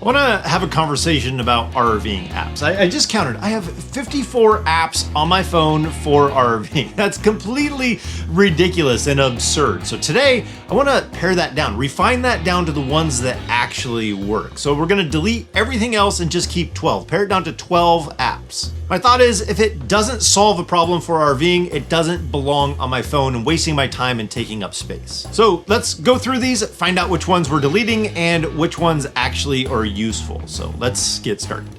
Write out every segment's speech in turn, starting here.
I want to have a conversation about RVing apps. I just counted. I have 54 apps on my phone for RVing. That's completely ridiculous and absurd. So today, I want to pare that down, refine that down to the ones that actually work. So we're going to delete everything else and just keep 12. Pare it down to 12 apps. My thought is, if it doesn't solve a problem for RVing, it doesn't belong on my phone and wasting my time and taking up space. So let's go through these, find out which ones we're deleting and which ones actually are useful. So let's get started.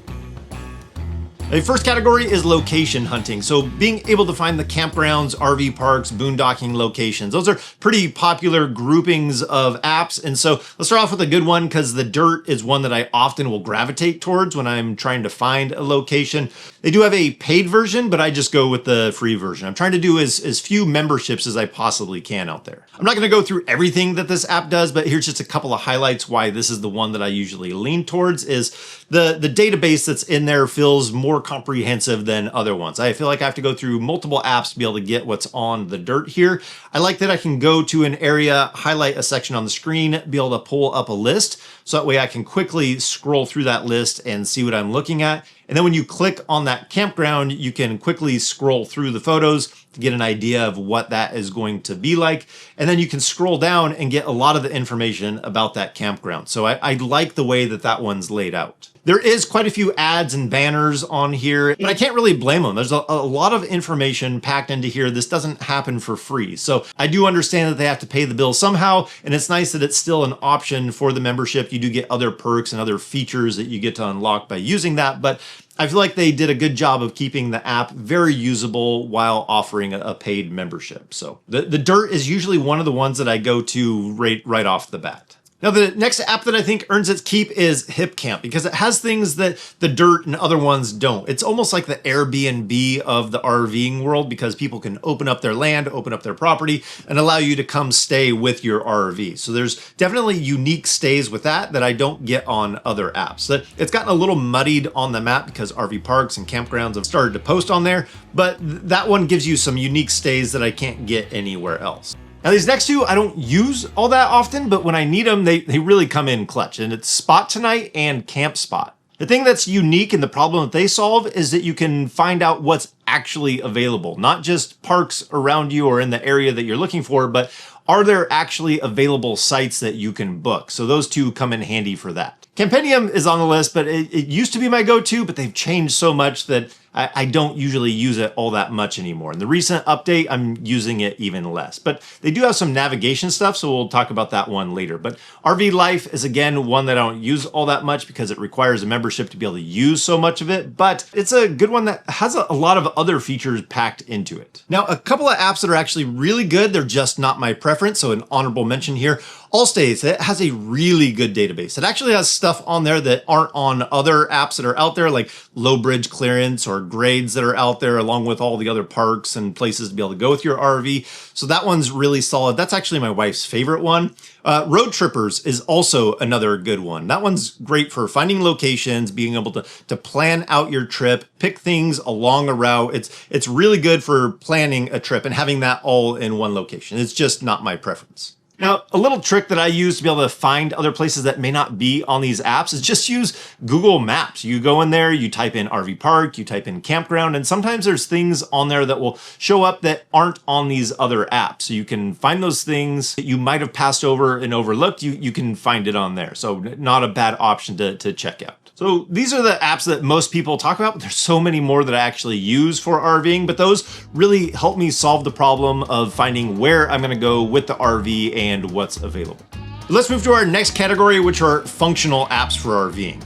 The first category is location hunting. So being able to find the campgrounds, RV parks, boondocking locations. Those are pretty popular groupings of apps. And so let's start off with a good one because the dirt is one that I often will gravitate towards when I'm trying to find a location. They do have a paid version, but I just go with the free version. I'm trying to do as few memberships as I possibly can out there. I'm not going to go through everything that this app does, but here's just a couple of highlights why this is the one that I usually lean towards. Is the database that's in there feels more comprehensive than other ones. I feel like I have to go through multiple apps to be able to get what's on the dirt here. I like that I can go to an area, highlight a section on the screen, be able to pull up a list. So that way I can quickly scroll through that list and see what I'm looking at. And then when you click on that campground, you can quickly scroll through the photos to get an idea of what that is going to be like. And then you can scroll down and get a lot of the information about that campground. So I like the way that that one's laid out. There is quite a few ads and banners on here, but I can't really blame them. There's a lot of information packed into here. This doesn't happen for free. So I do understand that they have to pay the bill somehow, and it's nice that it's still an option for the membership. You do get other perks and other features that you get to unlock by using that, but I feel like they did a good job of keeping the app very usable while offering a paid membership. So the dirt is usually one of the ones that I go to right off the bat. Now, the next app that I think earns its keep is HipCamp because it has things that the dirt and other ones don't. It's almost like the Airbnb of the RVing world because people can open up their land, open up their property, and allow you to come stay with your RV. So there's definitely unique stays with that I don't get on other apps. It's gotten a little muddied on the map because RV parks and campgrounds have started to post on there, but that one gives you some unique stays that I can't get anywhere else. Now these next two I don't use all that often, but when I need them, they really come in clutch, and it's Spot Tonight and Camp Spot. The thing that's unique and the problem that they solve is that you can find out what's actually available, not just parks around you or in the area that you're looking for, but are there actually available sites that you can book? So those two come in handy for that. Campendium is on the list, but it used to be my go-to, but they've changed so much that I don't usually use it all that much anymore. In the recent update, I'm using it even less. But they do have some navigation stuff, so we'll talk about that one later. But RV Life is, again, one that I don't use all that much because it requires a membership to be able to use so much of it. But it's a good one that has a lot of other features packed into it. Now, a couple of apps that are actually really good, they're just not my preference, so an honorable mention here. Allstays, it has a really good database. It actually has stuff on there that aren't on other apps that are out there, like low bridge clearance or grades that are out there, along with all the other parks and places to be able to go with your RV. So that one's really solid. That's actually my wife's favorite one. Road Trippers is also another good one. That one's great for finding locations, being able to plan out your trip, pick things along a route. It's really good for planning a trip and having that all in one location. It's just not my preference. Now, a little trick that I use to be able to find other places that may not be on these apps is just use Google Maps. You go in there, you type in RV park, you type in campground, and sometimes there's things on there that will show up that aren't on these other apps. So you can find those things that you might have passed over and overlooked. You can find it on there. So not a bad option to check out. So these are the apps that most people talk about, but there's so many more that I actually use for RVing, but those really help me solve the problem of finding where I'm gonna go with the RV and what's available. Let's move to our next category, which are functional apps for RVing.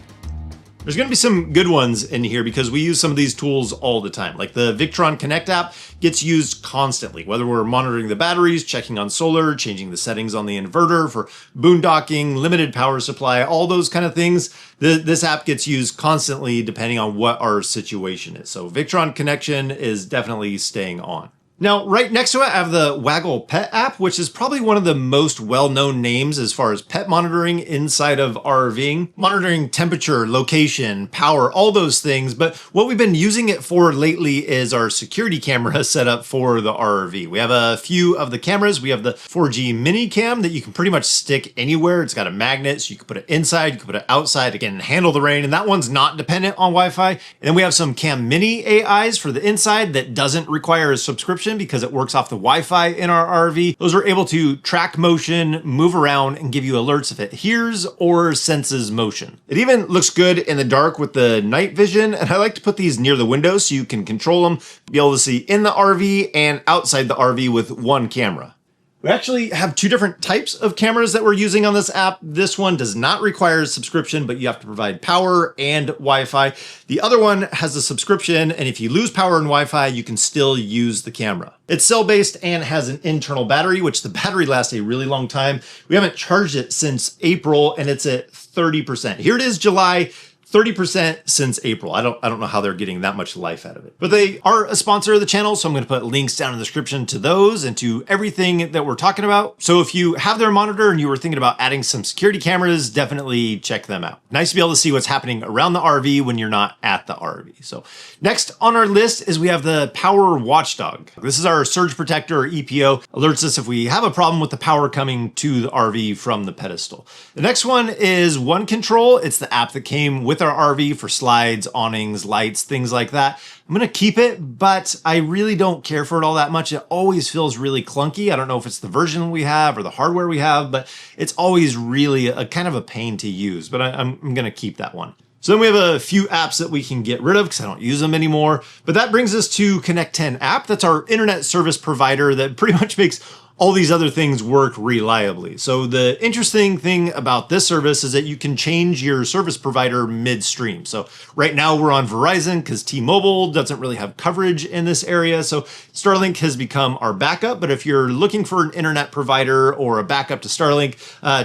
There's going to be some good ones in here because we use some of these tools all the time. Like the Victron Connect app gets used constantly, whether we're monitoring the batteries, checking on solar, changing the settings on the inverter for boondocking, limited power supply, all those kind of things. This app gets used constantly depending on what our situation is. So Victron connection is definitely staying on. Now, right next to it, I have the Waggle Pet app, which is probably one of the most well-known names as far as pet monitoring inside of RVing. Monitoring temperature, location, power, all those things. But what we've been using it for lately is our security camera set up for the RV. We have a few of the cameras. We have the 4G mini cam that you can pretty much stick anywhere. It's got a magnet, so you can put it inside, you can put it outside, again, handle the rain. And that one's not dependent on Wi-Fi. And then we have some Cam Mini AIs for the inside that doesn't require a subscription because it works off the Wi-Fi in our RV. Those are able to track motion, move around, and give you alerts if it hears or senses motion. It even looks good in the dark with the night vision, and I like to put these near the window so you can control them, be able to see in the RV and outside the RV with one camera. We actually have two different types of cameras that we're using on this app. This one does not require a subscription, but you have to provide power and Wi-Fi. The other one has a subscription, and if you lose power and Wi-Fi, you can still use the camera. It's cell-based and has an internal battery, which the battery lasts a really long time. We haven't charged it since April, and it's at 30%. Here it is, July. 30% since April. I don't know how they're getting that much life out of it. But they are a sponsor of the channel, so I'm going to put links down in the description to those and to everything that we're talking about. So if you have their monitor and you were thinking about adding some security cameras, definitely check them out. Nice to be able to see what's happening around the RV when you're not at the RV. So next on our list is we have the Power Watchdog. This is our surge protector or EPO. Alerts us if we have a problem with the power coming to the RV from the pedestal. The next one is One Control. It's the app that came with our RV for slides, awnings, lights, things like that. I'm going to keep it, but I really don't care for it all that much. It always feels really clunky. I don't know if it's the version we have or the hardware we have, but it's always really a kind of a pain to use, but I'm going to keep that one. So then we have a few apps that we can get rid of because I don't use them anymore. But that brings us to Connect 10 app. That's our internet service provider that pretty much makes all these other things work reliably. So the interesting thing about this service is that you can change your service provider midstream. So right now we're on Verizon because T-Mobile doesn't really have coverage in this area. So Starlink has become our backup. But if you're looking for an internet provider or a backup to Starlink,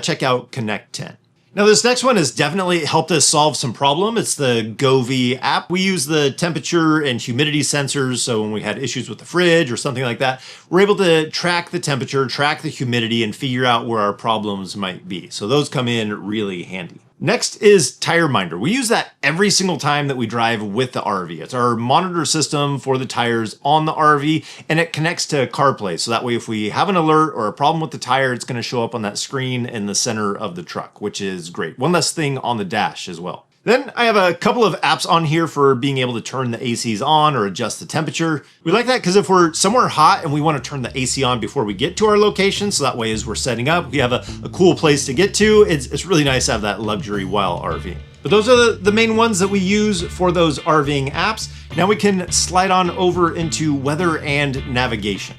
check out Connect 10. Now this next one has definitely helped us solve some problem. It's the RVing app. We use the temperature and humidity sensors. So when we had issues with the fridge or something like that, we're able to track the temperature, track the humidity, and figure out where our problems might be. So those come in really handy. Next is Tire Minder. We use that every single time that we drive with the RV. It's our monitor system for the tires on the RV, and it connects to CarPlay. So that way, if we have an alert or a problem with the tire, it's going to show up on that screen in the center of the truck, which is great. One less thing on the dash as well. Then I have a couple of apps on here for being able to turn the ACs on or adjust the temperature. We like that because if we're somewhere hot and we want to turn the AC on before we get to our location, so that way as we're setting up, we have a cool place to get to. It's really nice to have that luxury while RVing. But those are the main ones that we use for those RVing apps. Now we can slide on over into weather and navigation.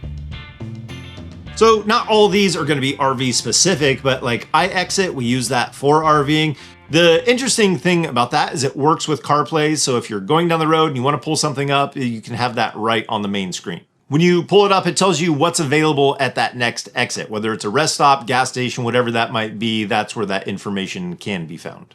So not all these are going to be RV specific, but like iExit, we use that for RVing. The interesting thing about that is it works with CarPlay. So if you're going down the road and you want to pull something up, you can have that right on the main screen. When you pull it up, it tells you what's available at that next exit, whether it's a rest stop, gas station, whatever that might be, that's where that information can be found.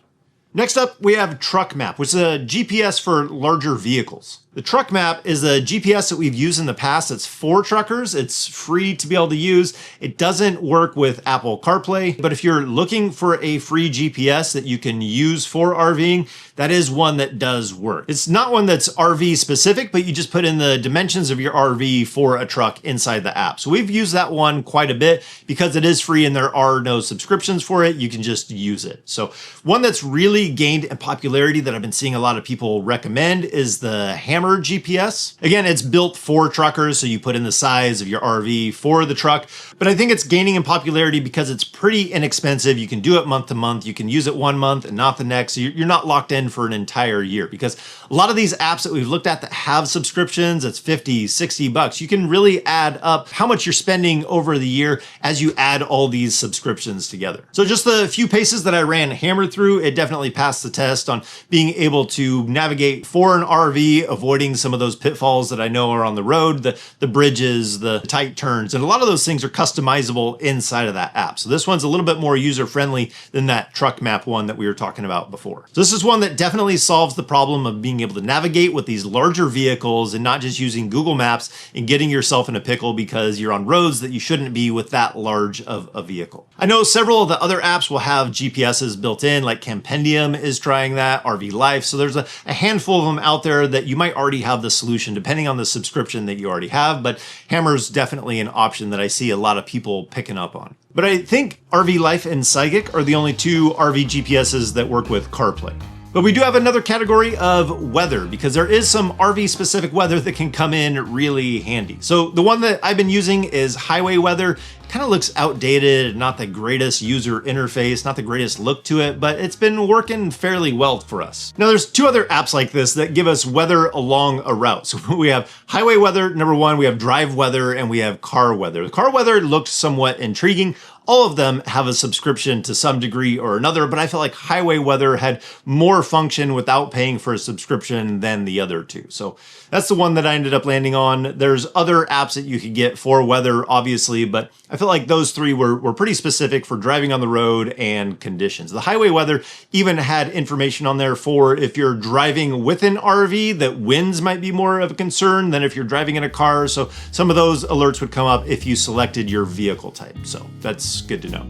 Next up, we have Truck Map, which is a GPS for larger vehicles. The Truck Map is a GPS that we've used in the past. It's for truckers. It's free to be able to use. It doesn't work with Apple CarPlay, but if you're looking for a free GPS that you can use for RVing, that is one that does work. It's not one that's RV specific, but you just put in the dimensions of your RV for a truck inside the app. So we've used that one quite a bit because it is free and there are no subscriptions for it. You can just use it. So one that's really gained in popularity that I've been seeing a lot of people recommend is the Hammer GPS. Again, it's built for truckers, so you put in the size of your RV for the truck, but I think it's gaining in popularity because it's pretty inexpensive. You can do it month to month. You can use it 1 month and not the next. So you're not locked in for an entire year because a lot of these apps that we've looked at that have subscriptions, it's 50, 60 bucks. You can really add up how much you're spending over the year as you add all these subscriptions together. So just the few paces that I ran Hammer through, it definitely passed the test on being able to navigate for an RV, avoiding some of those pitfalls that I know are on the road, the bridges, the tight turns, and a lot of those things are customizable inside of that app. So this one's a little bit more user-friendly than that truck map one that we were talking about before. So this is one that definitely solves the problem of being able to navigate with these larger vehicles and not just using Google Maps and getting yourself in a pickle because you're on roads that you shouldn't be with that large of a vehicle. I know several of the other apps will have GPSs built in, like Campendium is trying that, RV Life. So there's a handful of them out there that you might already have the solution depending on the subscription that you already have, but Hammer's definitely an option that I see a lot of people picking up on. But I think RV Life and Psychic are the only two RV GPSs that work with CarPlay. But we do have another category of weather because there is some RV specific weather that can come in really handy. So the one that I've been using is highway weather. Kind of looks outdated, not the greatest user interface, not the greatest look to it, but it's been working fairly well for us. Now there's two other apps like this that give us weather along a route. So we have highway weather, number one, we have drive weather, and we have car weather. The car weather looks somewhat intriguing. All of them have a subscription to some degree or another, but I felt like highway weather had more function without paying for a subscription than the other two. So that's the one that I ended up landing on. There's other apps that you could get for weather, obviously, but I feel like those three were pretty specific for driving on the road and conditions. The highway weather even had information on there for if you're driving with an RV, that winds might be more of a concern than if you're driving in a car. So some of those alerts would come up if you selected your vehicle type. So that's good to know.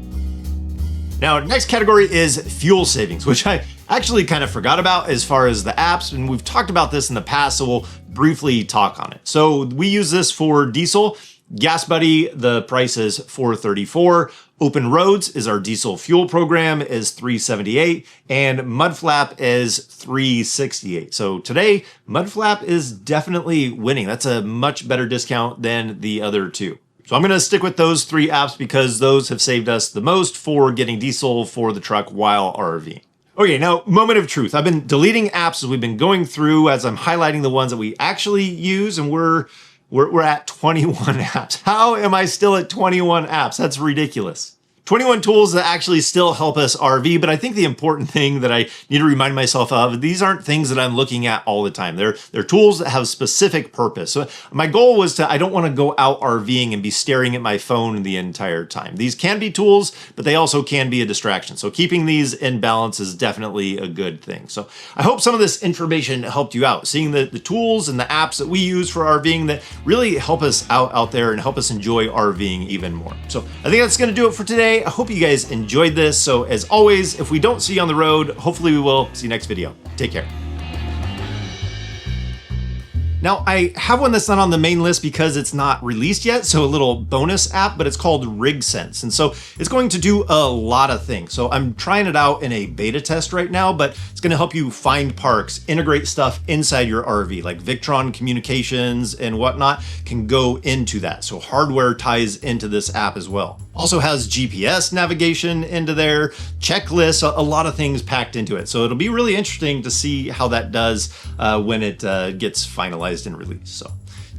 Now, next category is fuel savings, which I actually kind of forgot about as far as the apps, and we've talked about this in the past, so we'll briefly talk on it. So we use this for diesel. Gas Buddy, the price is $434. Open Roads is our diesel fuel program, is $378, and Mudflap is $368. So today, Mudflap is definitely winning. That's a much better discount than the other two. So I'm going to stick with those three apps because those have saved us the most for getting diesel for the truck while RVing. Okay, now, moment of truth. I've been deleting apps as we've been going through as I'm highlighting the ones that we actually use, and we're at 21 apps. How am I still at 21 apps? That's ridiculous. 21 tools that actually still help us RV, but I think the important thing that I need to remind myself of, these aren't things that I'm looking at all the time. They're tools that have specific purpose. So my goal was I don't want to go out RVing and be staring at my phone the entire time. These can be tools, but they also can be a distraction. So keeping these in balance is definitely a good thing. So I hope some of this information helped you out, seeing the tools and the apps that we use for RVing that really help us out there and help us enjoy RVing even more. So I think that's going to do it for today. I hope you guys enjoyed this. So as always, if we don't see you on the road, hopefully we will. See you next video. Take care. Now, I have one that's not on the main list because it's not released yet, so a little bonus app, but it's called RigSense. And so it's going to do a lot of things. So I'm trying it out in a beta test right now, but it's going to help you find parks, integrate stuff inside your RV, like Victron communications and whatnot can go into that. So hardware ties into this app as well. Also has GPS navigation into there, checklists, a lot of things packed into it. So it'll be really interesting to see how that does when it gets finalized and released. So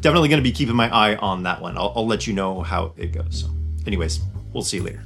definitely going to be keeping my eye on that one. I'll let you know how it goes. So anyways, we'll see you later.